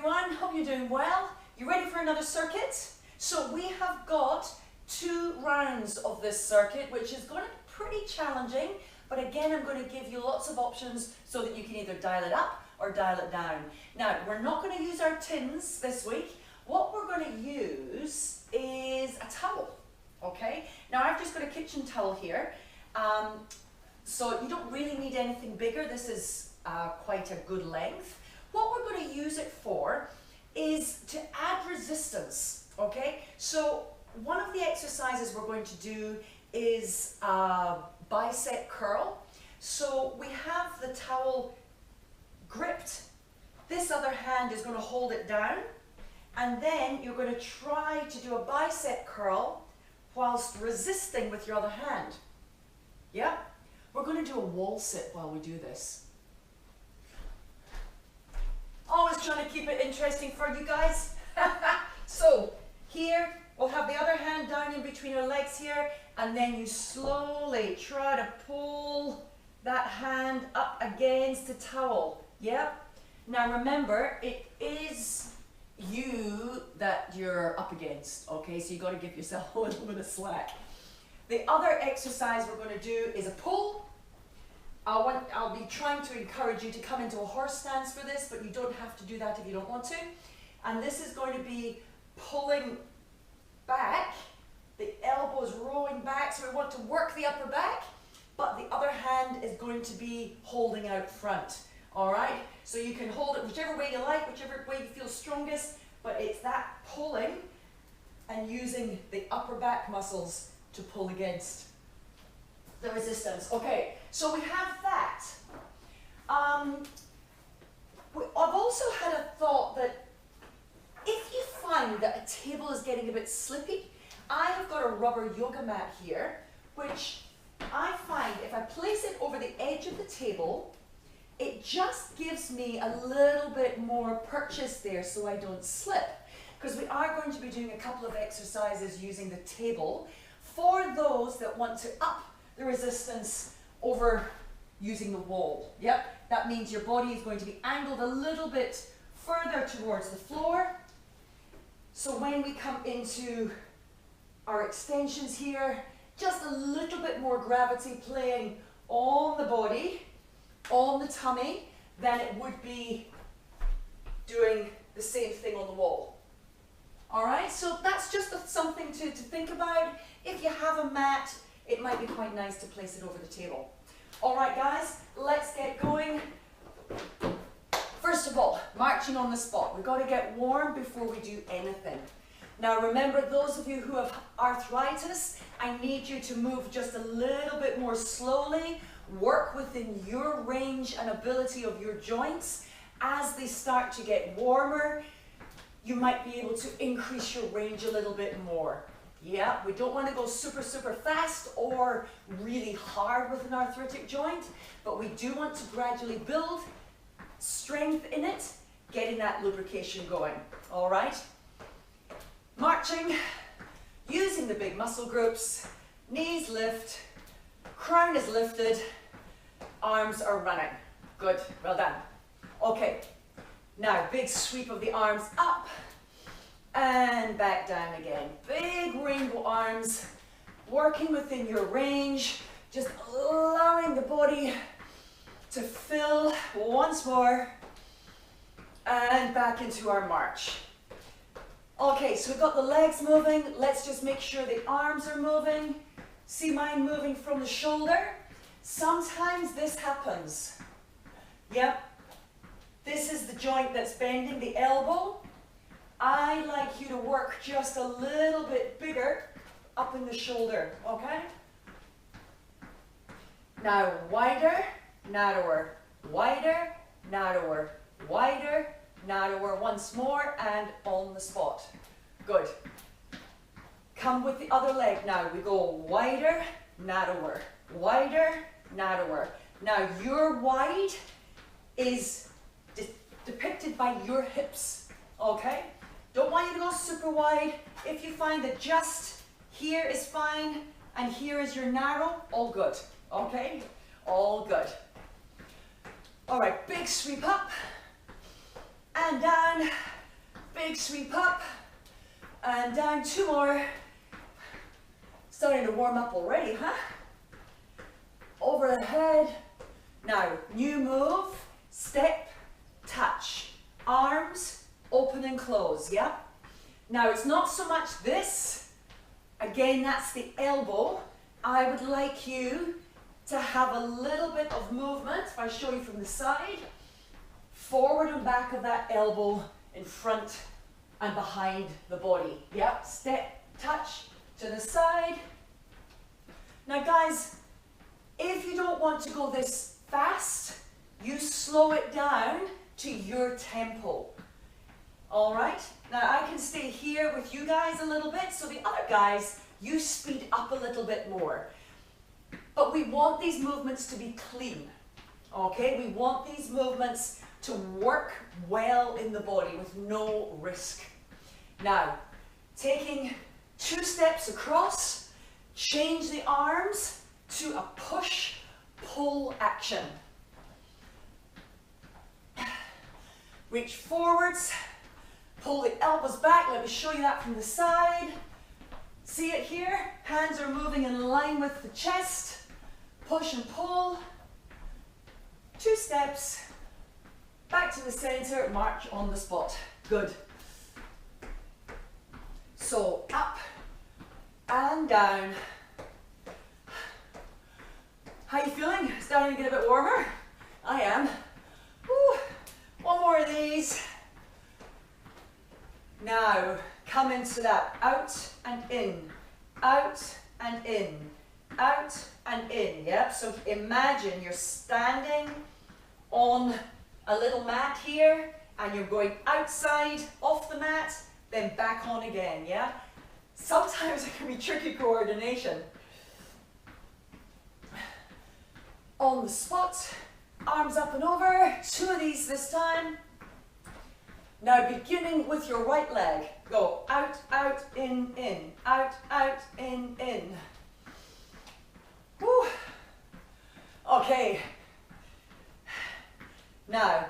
everyone, hope you're doing well. You ready for another circuit? So we have got 2 rounds of this circuit, which is going to be pretty challenging, but again I'm going to give you lots of options so that you can either dial it up or dial it down. Now we're not going to use our tins this week. What we're going to use is a towel, okay? Now I've just got a kitchen towel here, so you don't really need anything bigger. This is quite a good length. What we're going to use it for is to add resistance, okay? So one of the exercises we're going to do is a bicep curl. So we have the towel gripped. This other hand is going to hold it down, and then you're going to try to do a bicep curl whilst resisting with your other hand. Yeah? We're going to do a wall sit while we do this. Always trying to keep it interesting for you guys. So here we'll have the other hand down in between our legs here, and then you slowly try to pull that hand up against the towel. Yep. Now remember, it is you that you're up against, okay? So you got to give yourself a little bit of slack. The other exercise we're going to do is a pull. I'll be trying to encourage you to come into a horse stance for this, but you don't have to do that if you don't want to. And this is going to be pulling back, the elbows rolling back, so we want to work the upper back, but the other hand is going to be holding out front. All right? So you can hold it whichever way you like, whichever way you feel strongest, but it's that pulling and using the upper back muscles to pull against the resistance. Okay, so we have that. I've also had a thought that if you find that a table is getting a bit slippy, I have got a rubber yoga mat here, which I find if I place it over the edge of the table, it just gives me a little bit more purchase there so I don't slip. Because we are going to be doing a couple of exercises using the table for those that want to up the resistance over using the wall. Yep, that means your body is going to be angled a little bit further towards the floor. So when we come into our extensions here, just a little bit more gravity playing on the body, on the tummy, than it would be doing the same thing on the wall. All right, so that's just something to think about. If you have a mat, it might be quite nice to place it over the table. All right, guys, let's get going. First of all, marching on the spot. We've got to get warm before we do anything. Now remember, those of you who have arthritis, I need you to move just a little bit more slowly. Work within your range and ability of your joints. As they start to get warmer, you might be able to increase your range a little bit more. Yeah, we don't want to go super fast or really hard with an arthritic joint, but we do want to gradually build strength in it, getting that lubrication going. All right? Marching, using the big muscle groups, knees lift, crown is lifted, arms are running. Good, well done. Okay, now big sweep of the arms up and back down again. Big rainbow arms, working within your range, just allowing the body to fill once more, and back into our march. Okay, so we've got the legs moving. Let's just make sure the arms are moving. See mine moving from the shoulder? Sometimes this happens. Yep. This is the joint that's bending, the elbow. I like you to work just a little bit bigger up in the shoulder, okay? Now wider, narrower, wider, narrower, wider, narrower. Once more and on the spot. Good. Come with the other leg now. We go wider, narrower, wider, narrower. Now your wide is depicted by your hips, okay? Don't want you to go super wide. If you find that just here is fine and here is your narrow, all good, okay? All good. All right, big sweep up and down Big sweep up and down. 2 more. Starting to warm up already, huh? Over the head. Now, new move, step, touch. Arms, open and close, yeah? Now, it's not so much this. Again, that's the elbow. I would like you to have a little bit of movement. If I show you from the side, forward and back of that elbow in front and behind the body. Yep, step, touch to the side. Now guys, if you don't want to go this fast, you slow it down to your tempo. All right, now I can stay here with you guys a little bit, so the other guys, you speed up a little bit more. But we want these movements to be clean, okay? We want these movements to work well in the body with no risk. Now, taking 2 steps across, change the arms to a push-pull action. Reach forwards, pull the elbows back. Let me show you that from the side. See it here? Hands are moving in line with the chest. Push and pull. 2 steps. Back to the center, march on the spot. Good. So up and down. How you feeling? Starting to get a bit warmer? I am. Woo. 1 more of these. Now, come into that out and in, out and in, out and in, yep? So imagine you're standing on a little mat here and you're going outside, off the mat, then back on again, yeah? Sometimes it can be tricky coordination. On the spot, arms up and over, 2 of these this time. Now beginning with your right leg, go out, out, in, out, in. Woo. Okay. Now,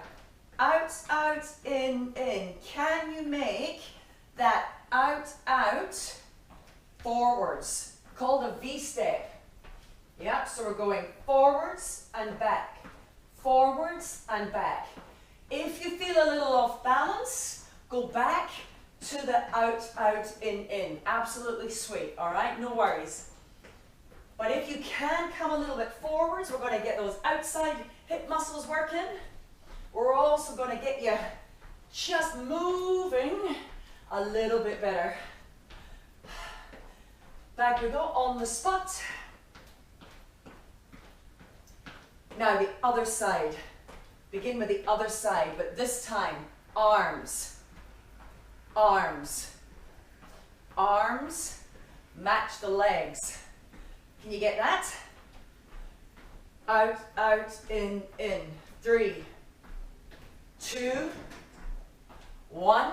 out, out, in. Can you make that out, out, forwards? Called a V-step. Yep, so we're going forwards and back. Forwards and back. If you feel a little off balance, go back to the out, out, in. Absolutely sweet, all right? No worries. But if you can come a little bit forwards, we're going to get those outside hip muscles working. We're also going to get you just moving a little bit better. Back we go, on the spot. Now the other side. Begin with the other side, but this time, arms, arms, arms, match the legs. Can you get that? Out, out, in. 3, 2, 1,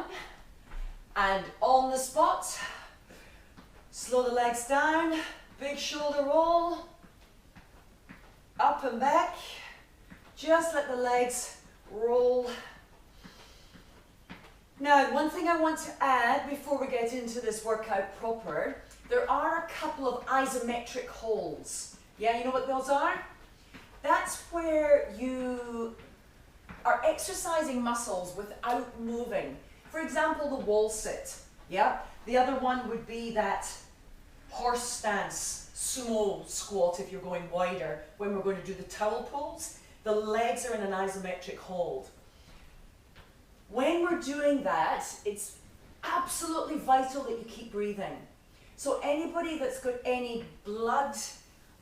and on the spot. Slow the legs down, big shoulder roll, up and back. Just let the legs roll. Now, one thing I want to add before we get into this workout proper, there are a couple of isometric holds. Yeah, you know what those are? That's where you are exercising muscles without moving. For example, the wall sit. Yeah. The other one would be that horse stance, sumo squat if you're going wider, when we're going to do the towel pulls. The legs are in an isometric hold. When we're doing that, it's absolutely vital that you keep breathing. So anybody that's got any blood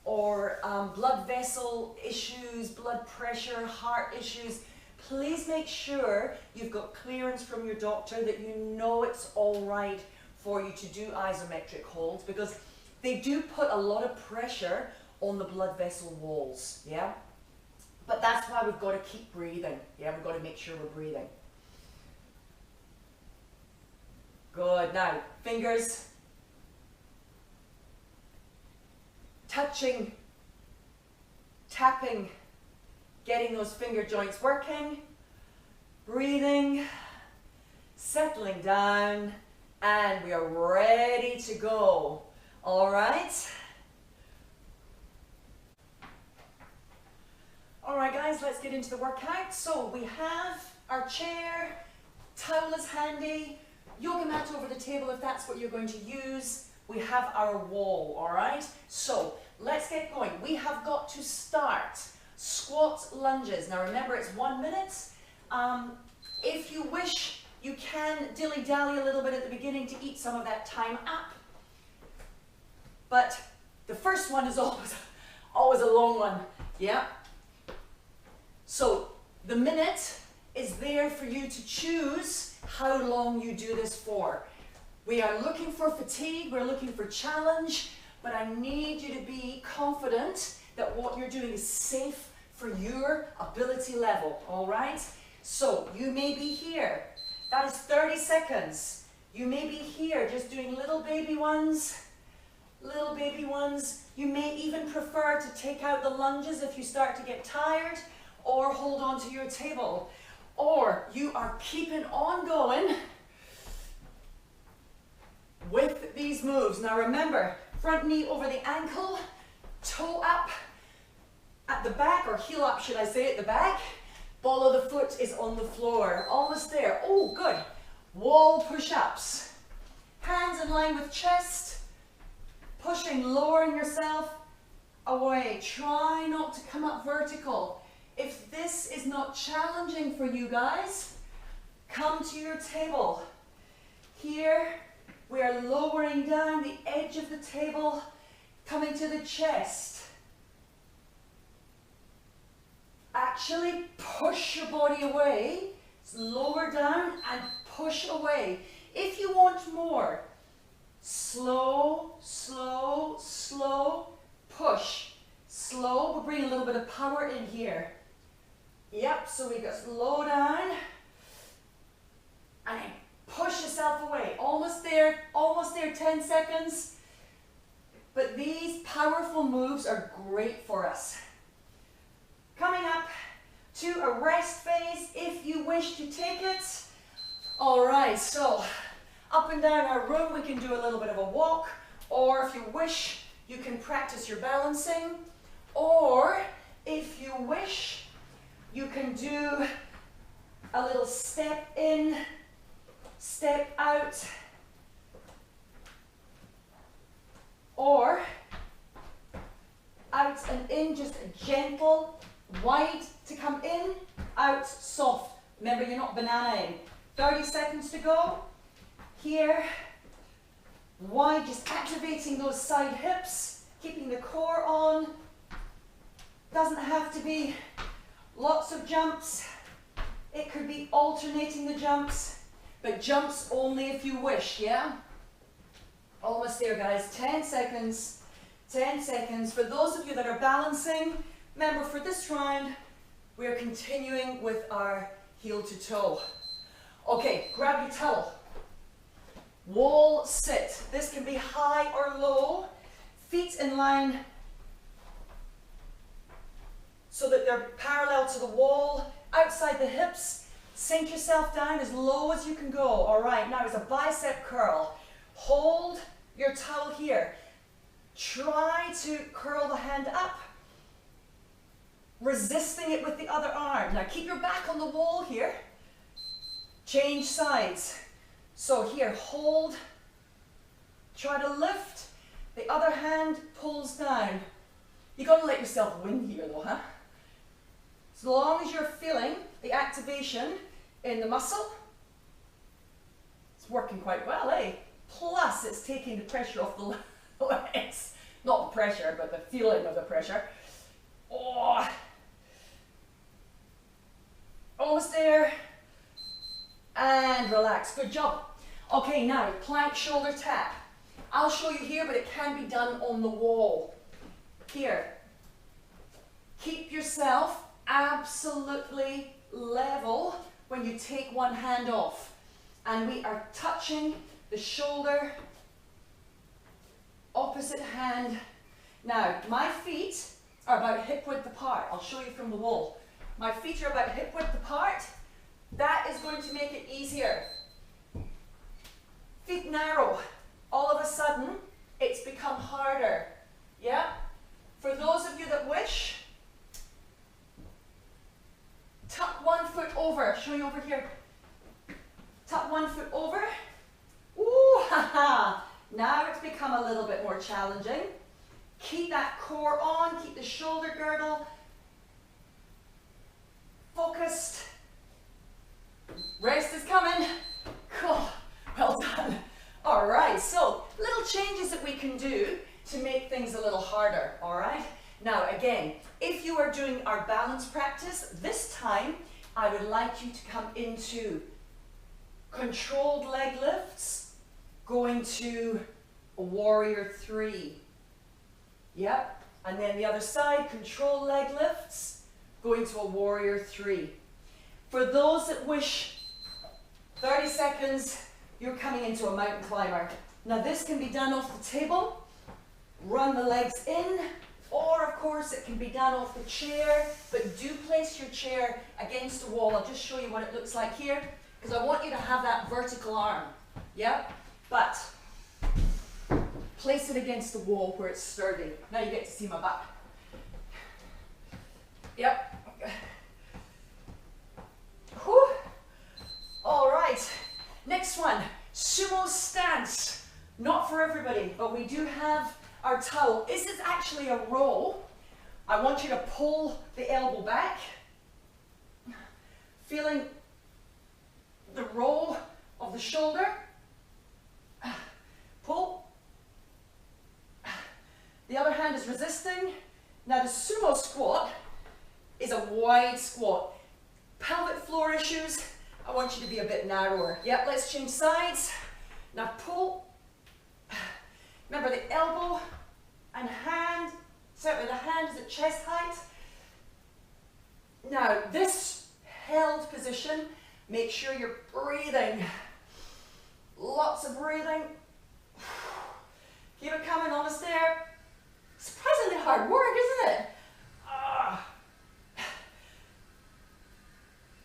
or blood vessel issues, blood pressure, heart issues, please make sure you've got clearance from your doctor that you know it's all right for you to do isometric holds, because they do put a lot of pressure on the blood vessel walls, yeah? But that's why we've got to keep breathing. Yeah, we've got to make sure we're breathing. Good. Now, fingers touching, tapping, getting those finger joints working, breathing, settling down, and we are ready to go. All right? All right, guys, let's get into the workout. So we have our chair, towel is handy, yoga mat over the table if that's what you're going to use. We have our wall, all right? So let's get going. We have got to start squat lunges. Now remember, it's 1 minute. If you wish, you can dilly-dally a little bit at the beginning to eat some of that time up. But the first one is always a long one, yeah? So the minute is there for you to choose how long you do this for. We are looking for fatigue, we're looking for challenge, but I need you to be confident that what you're doing is safe for your ability level, all right? So you may be here, that is 30 seconds. You may be here just doing little baby ones. You may even prefer to take out the lunges if you start to get tired, or hold on to your table. Or you are keeping on going with these moves. Now remember, front knee over the ankle, toe up at the back, or heel up should I say, at the back. Ball of the foot is on the floor, almost there. Oh, good. Wall push-ups. Hands in line with chest, pushing, lowering yourself away. Try not to come up vertical. If this is not challenging for you guys, come to your table. Here, we are lowering down the edge of the table, coming to the chest. Actually push your body away, lower down and push away. If you want more, slow, slow, slow, push. Slow, we'll bring a little bit of power in here. Yep, so we go slow down and then push yourself away. Almost there, 10 seconds. But these powerful moves are great for us. Coming up to a rest phase if you wish to take it. All right, so up and down our room, we can do a little bit of a walk, or if you wish, you can practice your balancing, or if you wish, you can do a little step in, step out, or out and in, just a gentle, wide to come in, out, soft. Remember, you're not bananaing. 30 seconds to go. Here, wide, just activating those side hips, keeping the core on. Doesn't have to be lots of jumps. It could be alternating the jumps, but jumps only if you wish, yeah? Almost there, guys. 10 seconds. 10 seconds. For those of you that are balancing, remember for this round, we are continuing with our heel to toe. Okay, grab your towel. Wall sit. This can be high or low. Feet in line so that they're parallel to the wall, outside the hips. Sink yourself down as low as you can go. All right, now it's a bicep curl. Hold your towel here. Try to curl the hand up, resisting it with the other arm. Now keep your back on the wall here. Change sides. So here, hold, try to lift, the other hand pulls down. You got to let yourself win here though, huh? As long as you're feeling the activation in the muscle, it's working quite well, eh? Plus it's taking the pressure off the legs. Not the pressure, but the feeling of the pressure. Oh, almost there. And relax, good job. Okay, now plank shoulder tap. I'll show you here, but it can be done on the wall. Here, keep yourself absolutely level when you take one hand off. And we are touching the shoulder, opposite hand. Now, my feet are about hip width apart. I'll show you from the wall. My feet are about hip width apart. That is going to make it easier. feet narrow. All of a sudden, it's become harder. Yeah? For those of you that wish, tuck one foot over. Show you over here. Tuck one foot over. Ooh, haha. Now it's become a little bit more challenging. Keep that core on, keep the shoulder girdle focused. Rest is coming. Cool. Well done. All right, so little changes that we can do to make things a little harder, all right? Now again, if you are doing our balance practice, this time I would like you to come into controlled leg lifts, going to a warrior 3. Yep, and then the other side, controlled leg lifts, going to a warrior 3. For those that wish, 30 seconds, you're coming into a mountain climber. Now this can be done off the table, run the legs in, or of course it can be done off the chair, but do place your chair against the wall. I'll just show you what it looks like here, because I want you to have that vertical arm, yeah? But place it against the wall where it's sturdy. Now you get to see my back. Yep. Whew. All right, next one, sumo stance. Not for everybody, but we do have our towel. This is actually a roll. I want you to pull the elbow back, feeling the roll of the shoulder. Pull. The other hand is resisting. Now the sumo squat is a wide squat. Pelvic floor issues, I want you to be a bit narrower. Yep, let's change sides. Now pull. Remember the elbow and hand, certainly the hand is at chest height. Now this held position, make sure you're breathing. Lots of breathing. Keep it coming, almost there. Surprisingly hard work, isn't it?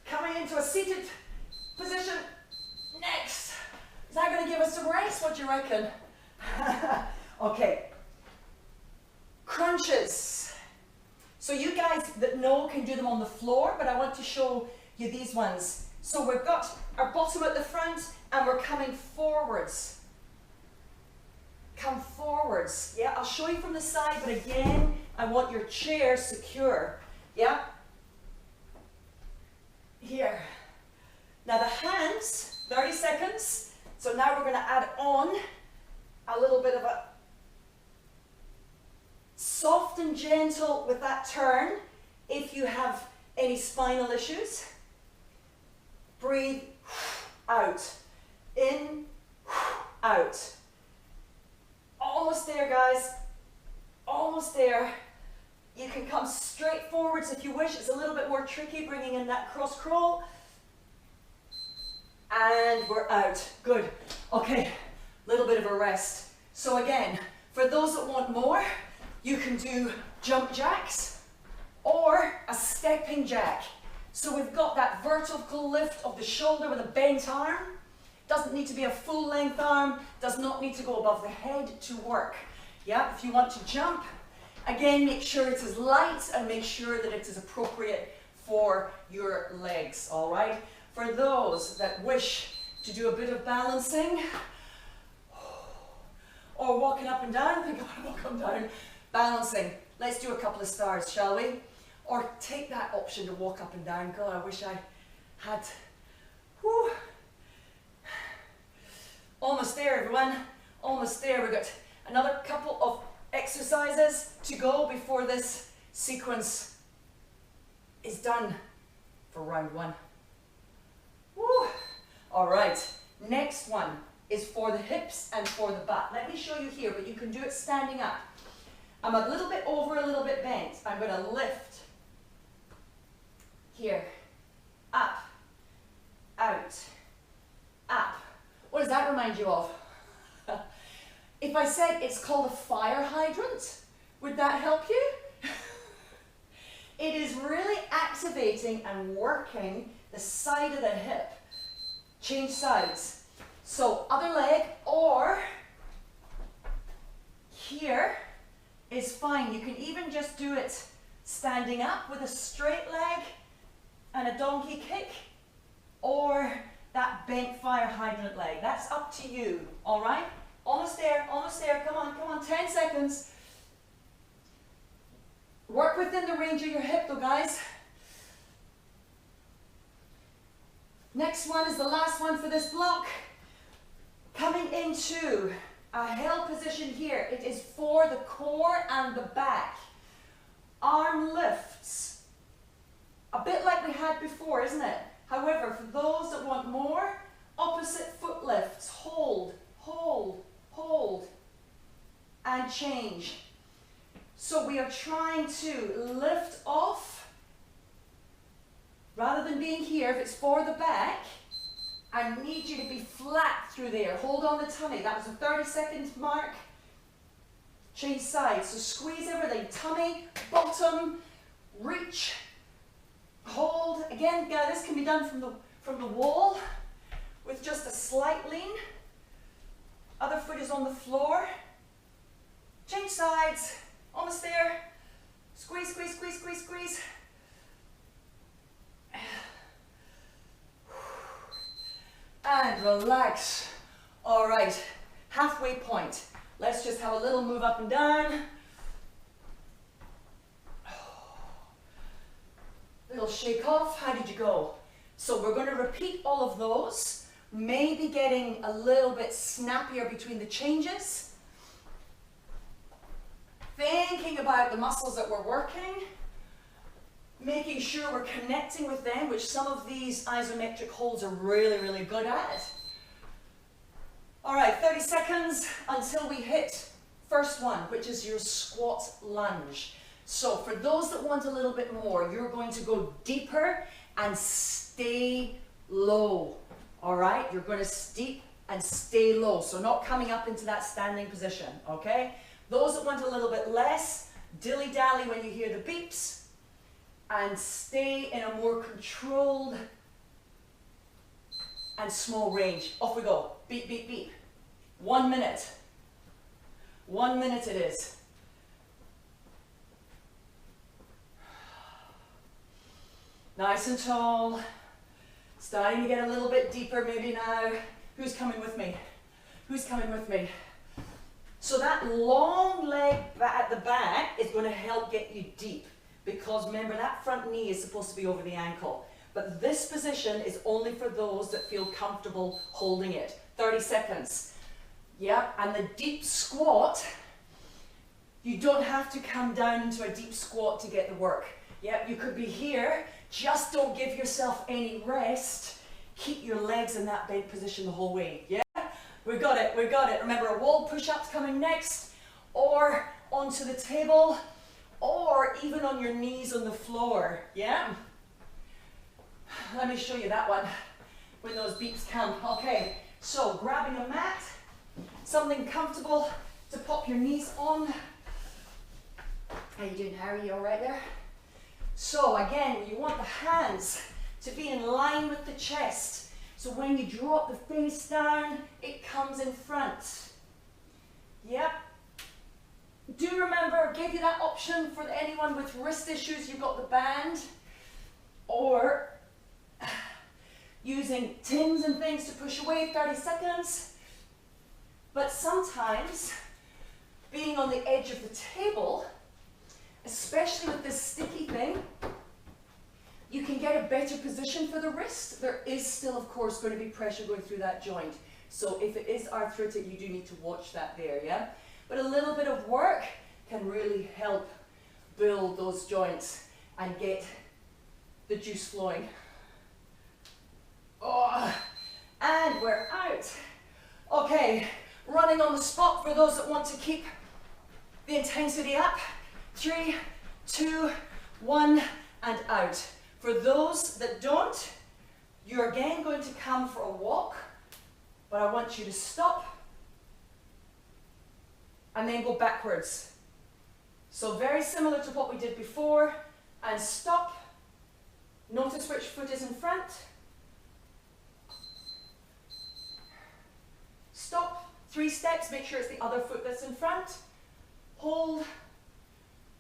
Coming into a seated position next. Is that going to give us some rest? What do you reckon? Okay. Crunches. So you guys that know can do them on the floor, but I want to show you these ones. So we've got our bottom at the front and we're coming forwards. Come forwards. Yeah, I'll show you from the side, but again, I want your chair secure. Yeah? Here. Now the hands, 30 seconds. So now we're going to add on a little bit of a soft and gentle with that turn. If you have any spinal issues, breathe out, in, out. Almost there, guys, almost there. You can come straight forwards if you wish. It's a little bit more tricky bringing in that cross crawl. And we're out. Good. Okay, little bit of a rest. So again, for those that want more, you can do jump jacks or a stepping jack. So we've got that vertical lift of the shoulder with a bent arm. Doesn't need to be a full length arm, does not need to go above the head to work. Yeah, if you want to jump, again, make sure it is light and make sure that it is appropriate for your legs, all right? For those that wish to do a bit of balancing, or walking up and down, think about walk up and down, balancing. Let's do a couple of stars, shall we? Or take that option to walk up and down. God, I wish I had, whew. Almost there, everyone, almost there. We've got another couple of exercises to go before this sequence is done for round 1. Woo. All right, next one is for the hips and for the butt. Let me show you here, but you can do it standing up. I'm a little bit over, a little bit bent. I'm going to lift here, up, out, up. What does that remind you of? If I said it's called a fire hydrant, would that help you? It is really activating and working the side of the hip. Change sides. So other leg, or here is fine. You can even just do it standing up with a straight leg and a donkey kick, or that bent fire hydrant leg. That's up to you, all right? Almost there, come on, 10 seconds. Work within the range of your hip though, guys. Next one is the last one for this block. Coming into a held position here. It is for the core and the back. Arm lifts. A bit like we had before, isn't it? However, for those that want more, opposite foot lifts. Hold, hold, hold, and change. So we are trying to lift off, rather than being here, if it's for the back, I need you to be flat through there. Hold on the tummy. That was a 30-second mark. Change sides. So squeeze everything. Tummy, bottom, reach, hold. Again, this can be done from the wall with just a slight lean. Other foot is on the floor. Change sides. Almost there. Squeeze, squeeze, squeeze, squeeze, squeeze. And relax. All right, halfway point. Let's just have a little move up and down. Little shake off. How did you go? So we're going to repeat all of those, maybe getting a little bit snappier between the changes. Thinking about the muscles that we're working, making sure we're connecting with them, which some of these isometric holds are really, really good at. All right, 30 seconds until we hit first one, which is your squat lunge. So for those that want a little bit more, you're going to go deeper and stay low. All right, you're going to steep and stay low. So not coming up into that standing position, okay? Those that want a little bit less, dilly-dally when you hear the beeps, and stay in a more controlled and small range. Off we go. Beep, beep, beep. 1 minute. 1 minute it is. Nice and tall. Starting to get a little bit deeper maybe now. Who's coming with me? Who's coming with me? So that long leg at the back is going to help get you deep, because remember that front knee is supposed to be over the ankle. But this position is only for those that feel comfortable holding it. 30 seconds. Yeah, and the deep squat, you don't have to come down into a deep squat to get the work. Yeah, you could be here, just don't give yourself any rest. Keep your legs in that bent position the whole way. Yeah? We got it, we got it. Remember, a wall push-up's coming next, or onto the table, or even on your knees on the floor, yeah? Let me show you that one, when those beeps come. Okay, so grabbing a mat, something comfortable to pop your knees on. How you doing, Harry? You all right there? So again, you want the hands to be in line with the chest. So when you drop the face down, it comes in front. Yep. Do remember, give you that option for anyone with wrist issues, you've got the band, or using tins and things to push away, 30 seconds. But sometimes, being on the edge of the table, especially with this sticky thing, you can get a better position for the wrist. There is still, of course, going to be pressure going through that joint. So if it is arthritic, you do need to watch that there, yeah? But a little bit of work can really help build those joints and get the juice flowing. Oh, and we're out. Okay, running on the spot for those that want to keep the intensity up. 3, 2, 1, and out. For those that don't, you're again going to come for a walk, but I want you to stop and then go backwards. So very similar to what we did before, and stop. Notice which foot is in front. 3 steps, make sure it's the other foot that's in front. Hold,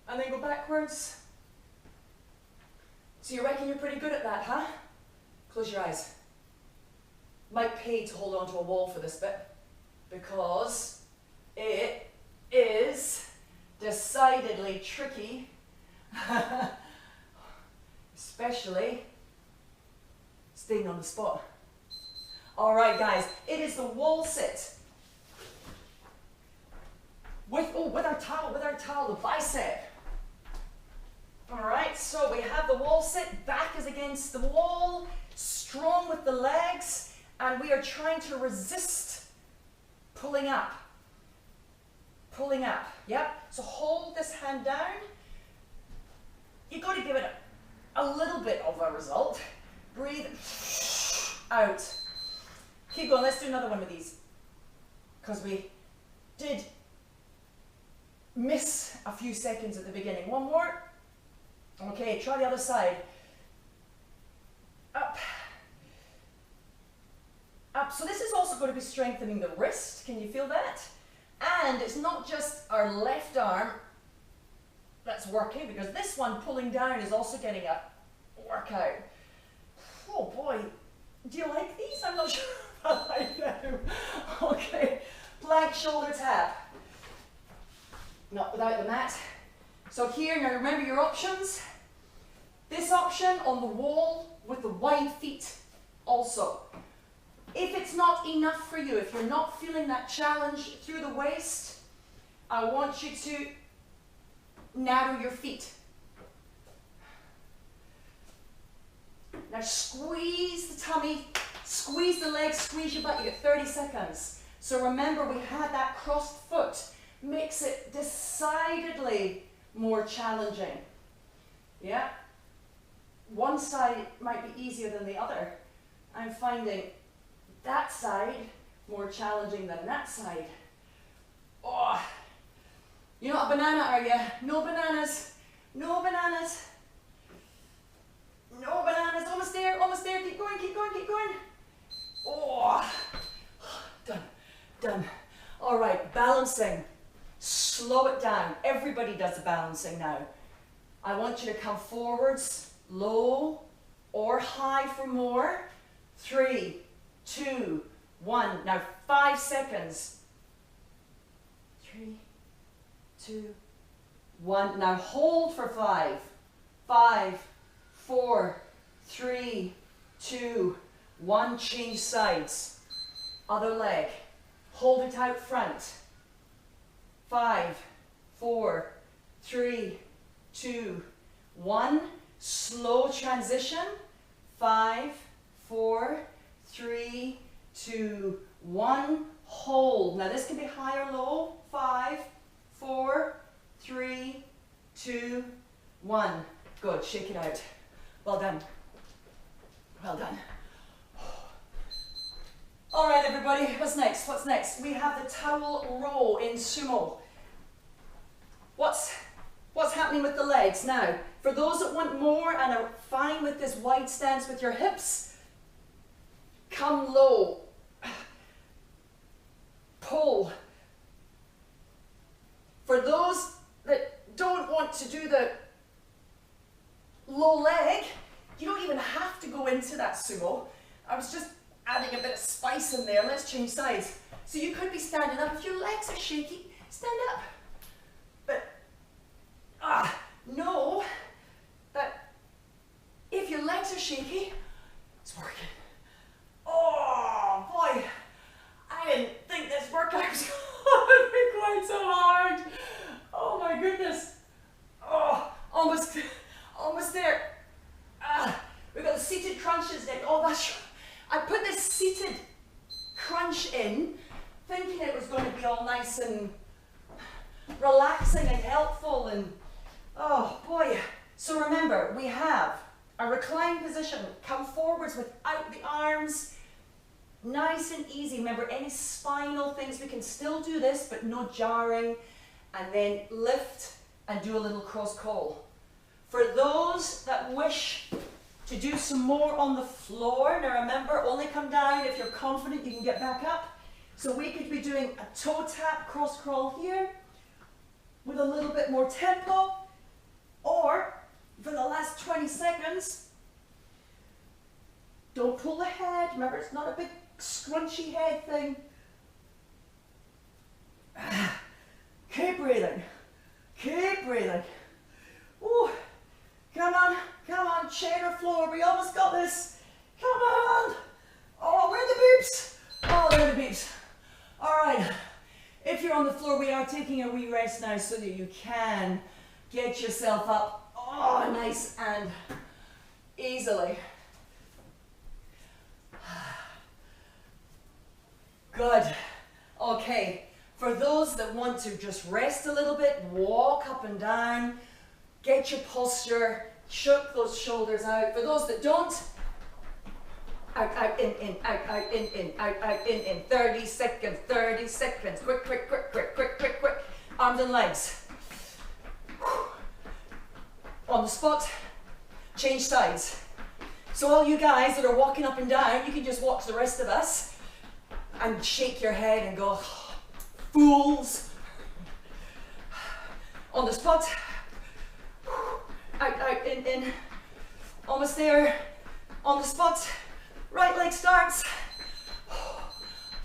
and then go backwards. So you reckon you're pretty good at that, huh? Close your eyes. Might pay to hold on to a wall for this bit, because it is decidedly tricky, especially staying on the spot. All right, guys, it is the wall sit. With our towel, the bicep. All right, so we have the wall sit, back is against the wall, strong with the legs, and we are trying to resist pulling up. Pulling up, yep. So hold this hand down. You've got to give it a little bit of a result. Breathe out. Keep going, let's do another one with these, because we did miss a few seconds at the beginning. One more. Okay, try the other side. Up. Up. So this is also going to be strengthening the wrist. Can you feel that? And it's not just our left arm that's working, because this one pulling down is also getting a workout. Oh boy, do you like these? I'm not sure I like them. Okay, plank shoulder tap. Not without the mat. So here, now remember your options. This option on the wall with the wide feet also. If it's not enough for you, if you're not feeling that challenge through the waist, I want you to narrow your feet. Now squeeze the tummy, squeeze the legs, squeeze your butt. You get 30 seconds. So remember, we had that crossed foot. Makes it decidedly more challenging. Yeah? One side might be easier than the other. I'm finding that side more challenging than that side. Oh, you're not a banana, are you? No bananas. No bananas. No bananas. Almost there, almost there. Keep going, keep going, keep going. Oh, done, done. All right, balancing. Slow it down. Everybody does the balancing now. I want you to come forwards, low or high for more. 3, 2, 1. Now 5 seconds. 3, 2, 1. Now hold for 5. 5, 4, 3, 2, 1. Change sides. Other leg. Hold it out front. 5, 4, 3, 2, 1. Slow transition. 5, 4, 3, 2, 1. Hold. Now this can be high or low. 5, 4, 3, 2, 1. Good. Shake it out. Well done. Well done. All right, everybody. What's next? What's next? We have the towel row in sumo. What's happening with the legs now? For those that want more and are fine with this wide stance with your hips, come low. Pull. For those that don't want to do the low leg, you don't even have to go into that sumo. I was just adding a bit of spice in there. Let's change sides. So you could be standing up. If your legs are shaky, stand up. But know that if your legs are shaky, it's working. Oh boy, I didn't think this workout was going to be quite so hard. Oh my goodness. Oh, almost there. We've got the seated crunches in. Oh, that's. I put this seated crunch in, thinking it was going to be all nice and relaxing and helpful, and oh boy. So remember, we have a reclined position. Come forwards without the arms. Nice and easy. Remember, any spinal things, we can still do this, but no jarring. And then lift and do a little cross call. For those that wish to do some more on the floor, now remember, only come down if you're confident you can get back up. So we could be doing a toe tap cross crawl here with a little bit more tempo, or for the last 20 seconds, don't pull the head. Remember, it's not a big scrunchy head thing. Keep breathing. Keep breathing. Ooh. Come on, chair or floor. We almost got this. Come on. Oh, where are the beeps? Oh, there are the beeps. All right. If you're on the floor, we are taking a wee rest now so that you can get yourself up. Oh, nice and easily. Good. Okay. For those that want to just rest a little bit, walk up and down, get your posture, shook those shoulders out. For those that don't, out, in, out, in, 30 seconds, quick, arms and legs. On the spot, change sides. So all you guys that are walking up and down, you can just watch the rest of us and shake your head and go, fools. On the spot, out, in, almost there, on the spot, right leg starts.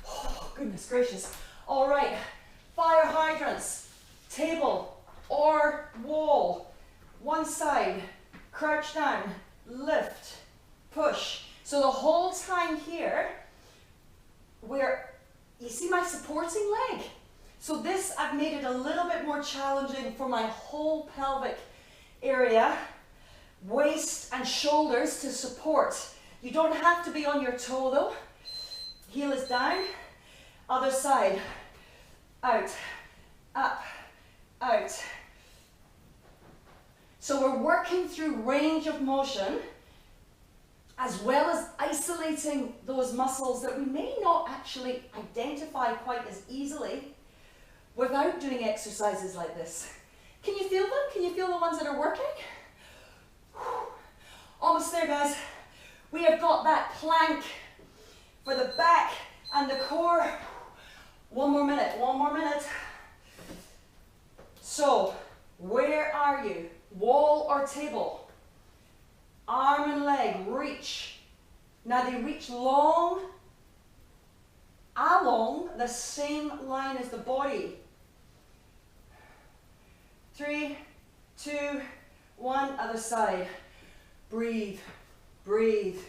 Oh, goodness gracious. All right, fire hydrants, table or wall, one side, crouch down, lift, push. So the whole time here, you see my supporting leg? So this, I've made it a little bit more challenging for my whole pelvic area, waist and shoulders to support. You don't have to be on your toe though. Heel is down, other side, out, up, out. So we're working through range of motion as well as isolating those muscles that we may not actually identify quite as easily without doing exercises like this. Can you feel them? Can you feel the ones that are working? Almost there, guys. We have got that plank for the back and the core. One more minute. So, where are you? Wall or table? Arm and leg, reach. Now they reach long, along the same line as the body. 3, 2, 1, other side. Breathe, breathe.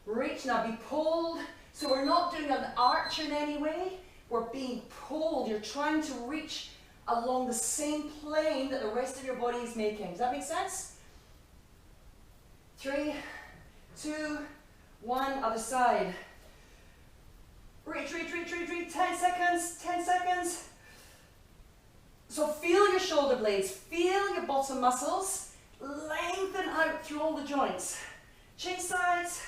Reach, now be pulled. So we're not doing an arch in any way. We're being pulled. You're trying to reach along the same plane that the rest of your body is making. Does that make sense? 3, 2, 1, other side. Reach, 10 seconds. So feel your shoulder blades, feel your bottom muscles, lengthen out through all the joints. Change sides.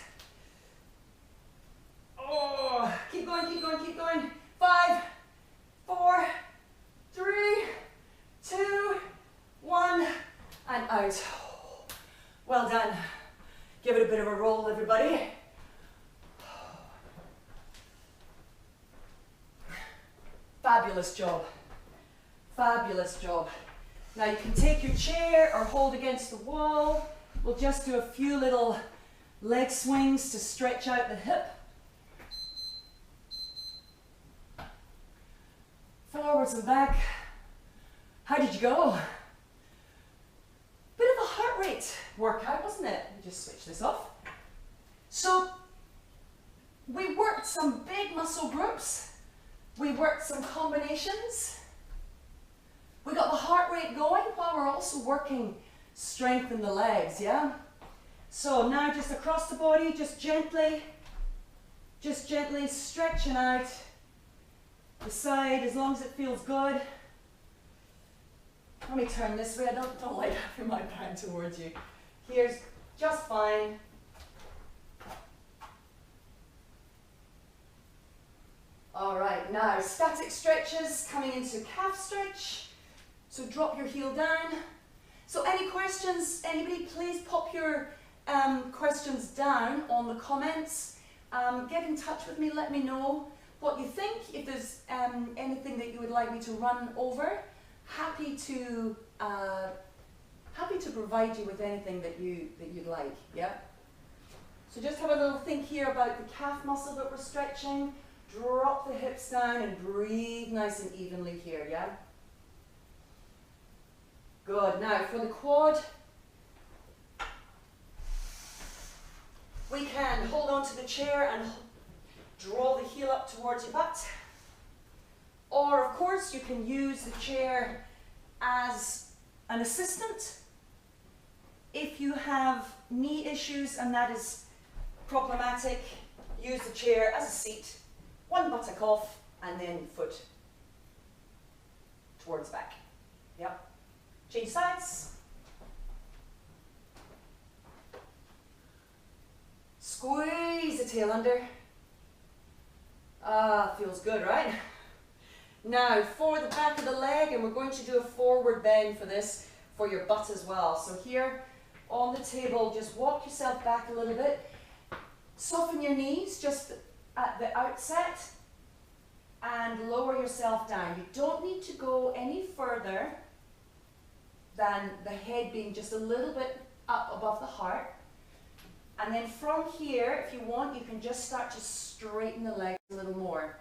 Oh, keep going. 5, 4, 3, 2, 1, and out. Well done. Give it a bit of a roll, everybody. Fabulous job. Fabulous job. Now you can take your chair or hold against the wall. We'll just do a few little leg swings to stretch out the hip. Forwards and back. How did you go? Bit of a heart rate workout, wasn't it? Let me just switch this off. So we worked some big muscle groups. We worked some combinations. We got the heart rate going while we're also working strength in the legs, yeah? So now just across the body, just gently stretching out the side as long as it feels good. Let me turn this way. I don't like having my back towards you. Here's just fine. All right, now static stretches coming into calf stretch. So drop your heel down. So any questions? Anybody, please pop your questions down on the comments. Get in touch with me, let me know what you think. If there's anything that you would like me to run over, happy to provide you with anything that you'd like. Yeah. So just have a little think here about the calf muscle that we're stretching. Drop the hips down and breathe nice and evenly here. Yeah. Good. Now for the quad, we can hold on to the chair and draw the heel up towards your butt. Or of course you can use the chair as an assistant. If you have knee issues and that is problematic, use the chair as a seat, one buttock off and then foot towards back. Yep. Change sides. Squeeze the tail under. Ah, feels good, right? Now for the back of the leg, and we're going to do a forward bend for this, for your butt as well. So here on the table, just walk yourself back a little bit. Soften your knees just at the outset and lower yourself down. You don't need to go any further than the head being just a little bit up above the heart. And then from here, if you want, you can just start to straighten the legs a little more.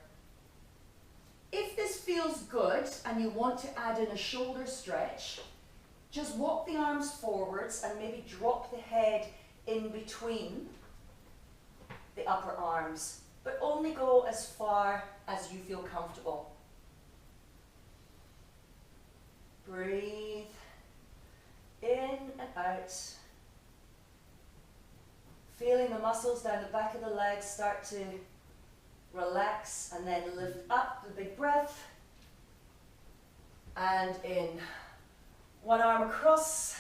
If this feels good and you want to add in a shoulder stretch, just walk the arms forwards and maybe drop the head in between the upper arms, but only go as far as you feel comfortable. Breathe in and out. Feeling the muscles down the back of the legs start to relax, and then lift up the big breath. And in. One arm across.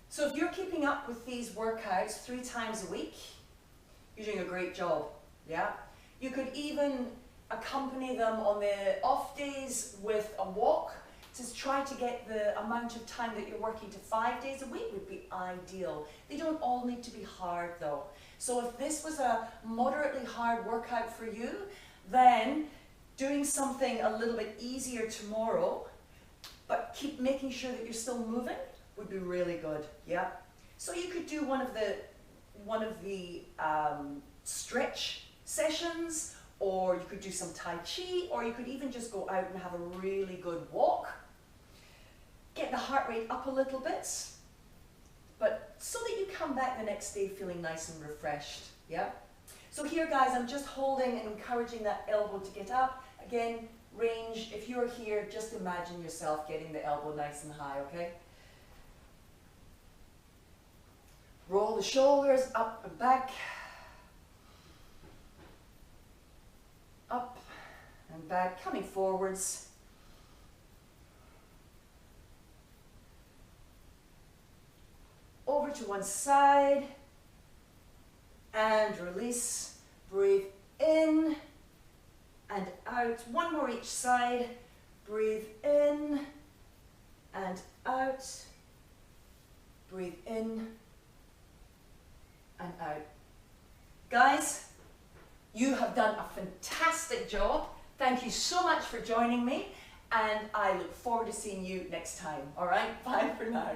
So if you're keeping up with these workouts 3 times a week, you're doing a great job, yeah? You could even accompany them on the off days with a walk to try to get the amount of time that you're working to 5 days a week would be ideal. They don't all need to be hard though. So if this was a moderately hard workout for you, then doing something a little bit easier tomorrow, but keep making sure that you're still moving would be really good, yeah? So you could do one of the stretch sessions, or you could do some Tai Chi, or you could even just go out and have a really good walk. Get the heart rate up a little bit, but so that you come back the next day feeling nice and refreshed, yeah? So here guys, I'm just holding and encouraging that elbow to get up. Again, range, if you're here, just imagine yourself getting the elbow nice and high, okay? Roll the shoulders up and back. Up and back, coming forwards. Over to one side. And release. Breathe in and out. One more each side. Breathe in and out. Breathe in and out. Guys, you have done a fantastic job. Thank you so much for joining me, and I look forward to seeing you next time. All right, bye for now.